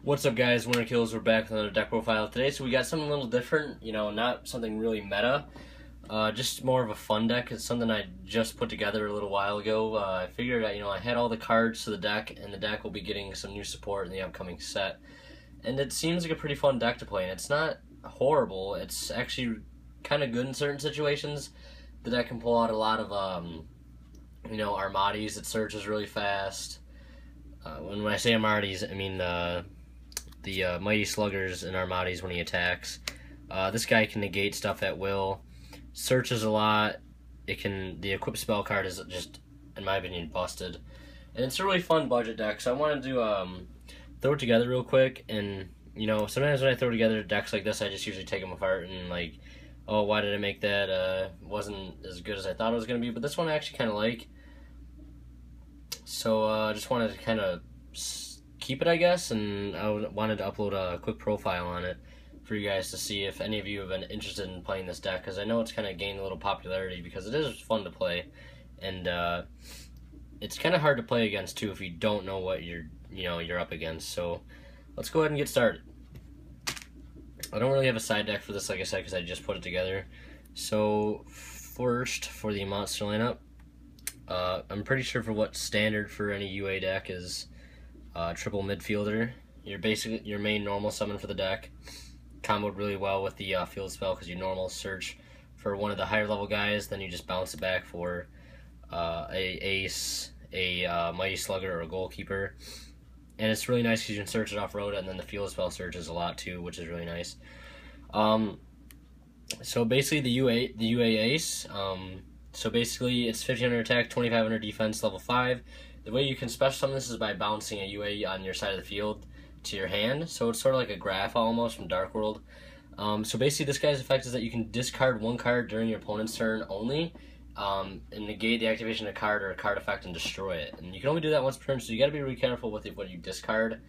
What's up, guys? Winter Kills. We're back with another deck profile today. So we got something a little different, not something really meta, just more of a fun deck. It's something I just put together a little while ago. I figured, I had all the cards to the deck, and the deck will be getting some new support in the upcoming set. And it seems like a pretty fun deck to play, and it's not horrible. It's actually kind of good in certain situations. The deck can pull out a lot of, Armatis. It searches really fast. When I say Armatis, I mean the Mighty Sluggers and Armatis when he attacks. This guy can negate stuff at will. Searches a lot. The equip spell card is just, in my opinion, busted. And it's a really fun budget deck, so I wanted to throw it together real quick. And, sometimes when I throw together decks like this, I just usually take them apart and, oh, why did I make that? Wasn't as good as I thought it was going to be. But this one I actually kind of like. So I just wanted to kind of keep it, I guess, and I wanted to upload a quick profile on it for you guys to see if any of you have been interested in playing this deck, because I know it's kind of gained a little popularity because it is fun to play, and it's kind of hard to play against too if you don't know what you're up against. So let's go ahead and get started. I don't really have a side deck for this, like I said, because I just put it together. So first, for the monster lineup, I'm pretty sure for what standard for any UA deck is triple midfielder. You're basically your main normal summon for the deck. Comboed really well with the field spell because you normal search for one of the higher level guys, then you just bounce it back for a ace, a mighty slugger, or a goalkeeper. And it's really nice because you can search it off Rhoda, and then the field spell searches a lot too, which is really nice. So basically the UA ace. So basically it's 1500 attack, 2500 defense, level 5. The way you can special summon this is by bouncing a UA on your side of the field to your hand. So it's sort of like a Graph almost from Dark World. So basically this guy's effect is that you can discard one card during your opponent's turn only, and negate the activation of a card or a card effect and destroy it. And you can only do that once per turn, so you gotta be really careful with what you discard.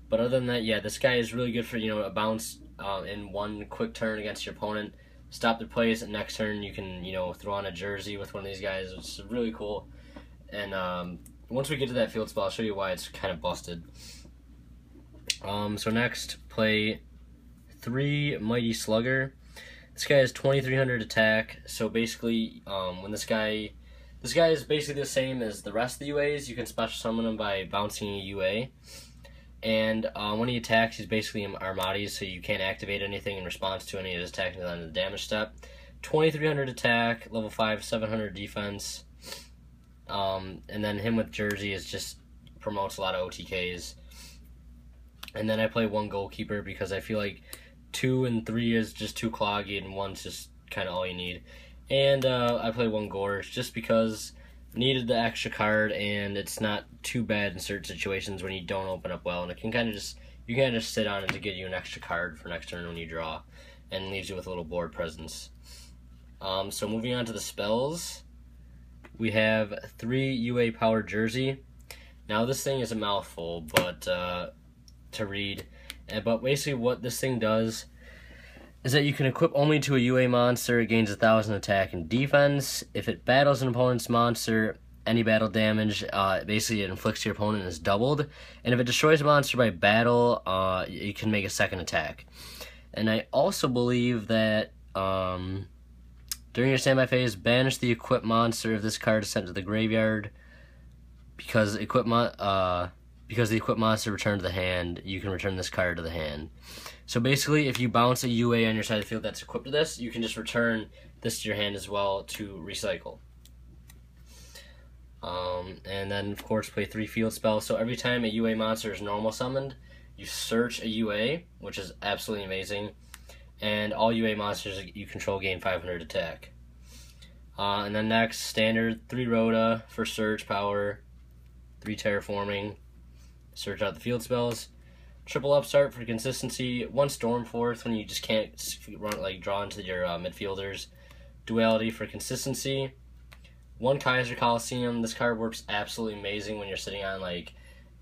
But other than that, yeah, this guy is really good for, a bounce in one quick turn against your opponent. Stop their plays, and next turn you can, throw on a jersey with one of these guys, which is really cool. And once we get to that field spell, I'll show you why it's kind of busted. So next, play 3 Mighty Slugger. This guy has 2300 attack, so basically, when this guy is basically the same as the rest of the UAs. You can special summon him by bouncing a UA. And when he attacks, he's basically Armatis, so you can't activate anything in response to any of his attacks on the damage step. 2300 attack, level 5, 700 defense. And then him with Jersey is just promotes a lot of OTKs. And then I play 1 goalkeeper because I feel like 2 and 3 is just too cloggy, and 1's just kind of all you need. And I play 1 Gorge just because needed the extra card, and it's not too bad in certain situations when you don't open up well, and it can you can just sit on it to get you an extra card for next turn when you draw, and leaves you with a little board presence. So moving on to the spells, we have 3 UA powered Jersey. Now this thing is a mouthful, but to read, but basically what this thing does is that you can equip only to a UA monster. It gains 1000 attack and defense. If it battles an opponent's monster, any battle damage, basically it inflicts to your opponent is doubled. And if it destroys a monster by battle, you can make a second attack. And I also believe that during your standby phase, banish the equipped monster if this card is sent to the graveyard. Because the equipped monster returned to the hand, you can return this card to the hand. So basically, if you bounce a UA on your side of the field that's equipped to this, you can just return this to your hand as well to recycle. And then, of course, play 3 field spells. So every time a UA monster is normal summoned, you search a UA, which is absolutely amazing. And all UA monsters you control gain 500 attack. And then next, standard 3 Rhoda for search power, 3 terraforming, search out the field spells. Triple Upstart for consistency, 1 Stormforth when you just can't draw into your midfielders. Duality for consistency. 1 Kaiser Coliseum. This card works absolutely amazing when you're sitting on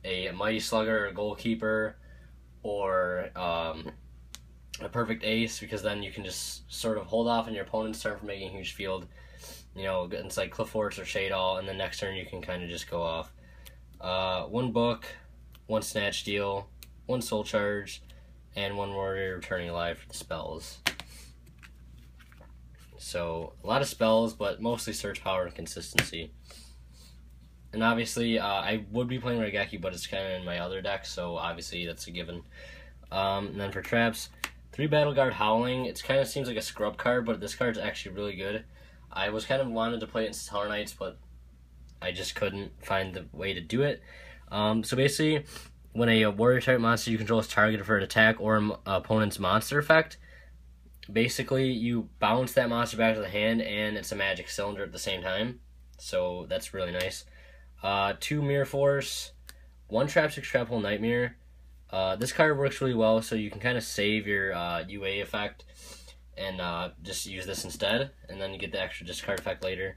a Mighty Slugger or a goalkeeper, or a perfect ace, because then you can just sort of hold off on your opponent's turn from making a huge field. It's like Cliff Forts or Shaddoll, and then next turn you can kind of just go off. 1 book, 1 snatch deal, 1 Soul Charge, and 1 Warrior Returning Alive for the spells. So, a lot of spells, but mostly Surge Power and Consistency. And obviously, I would be playing Raigeki, but it's kind of in my other deck, so obviously that's a given. And then for traps, 3 Battle Guard Howling. It kind of seems like a scrub card, but this card's actually really good. I was kind of wanted to play it in Stellar Knights, but I just couldn't find the way to do it. So basically, when a warrior type monster you control is targeted for an attack or an opponent's monster effect, basically you bounce that monster back to the hand, and it's a magic cylinder at the same time. So that's really nice. 2 Mirror Force, 1 Trap 6 Trap Hole Nightmare. This card works really well, so you can kind of save your UA effect and just use this instead, and then you get the extra discard effect later.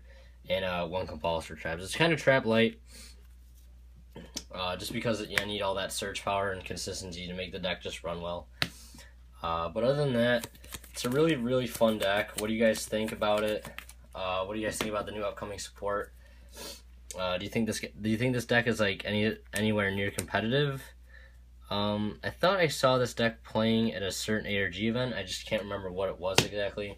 And 1 Compulse for traps. It's kind of trap light, just because I need all that surge power and consistency to make the deck just run well. But other than that, it's a really, really fun deck. What do you guys think about it? What do you guys think about the new upcoming support? Do you think this deck is like anywhere near competitive? I thought I saw this deck playing at a certain ARG event. I just can't remember what it was exactly.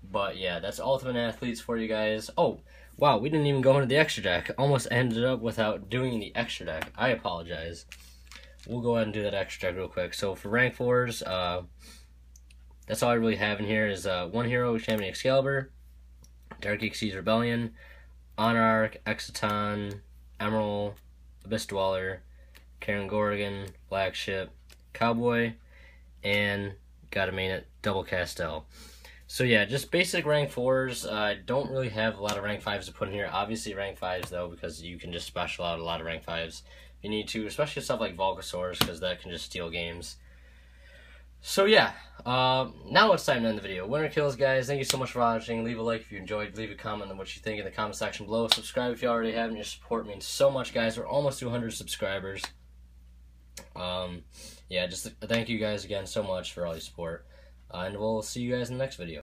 But yeah, that's Ultimate Athletes for you guys. Oh, wow, we didn't even go into the extra deck. Almost ended up without doing the extra deck. I apologize. We'll go ahead and do that extra deck real quick. So for rank 4s, that's all I really have in here is 1 hero, Champion Excalibur, Dark Xyz Rebellion, Honor Arc, Exciton, Emerald, Abyss Dweller, Karen Gorgon, Black Ship, Cowboy, and gotta main it, Double Castel. So yeah, just basic rank 4s. I don't really have a lot of rank 5s to put in here. Obviously rank 5s though, because you can just special out a lot of rank 5s if you need to, especially stuff like Vulcasaurus, because that can just steal games. So yeah, now it's time to end the video. Winner kills, guys. Thank you so much for watching. Leave a like if you enjoyed. Leave a comment on what you think in the comment section below. Subscribe if you already haven't. Your support means so much, guys. We're almost to 100 subscribers. Yeah, just thank you guys again so much for all your support. And we'll see you guys in the next video.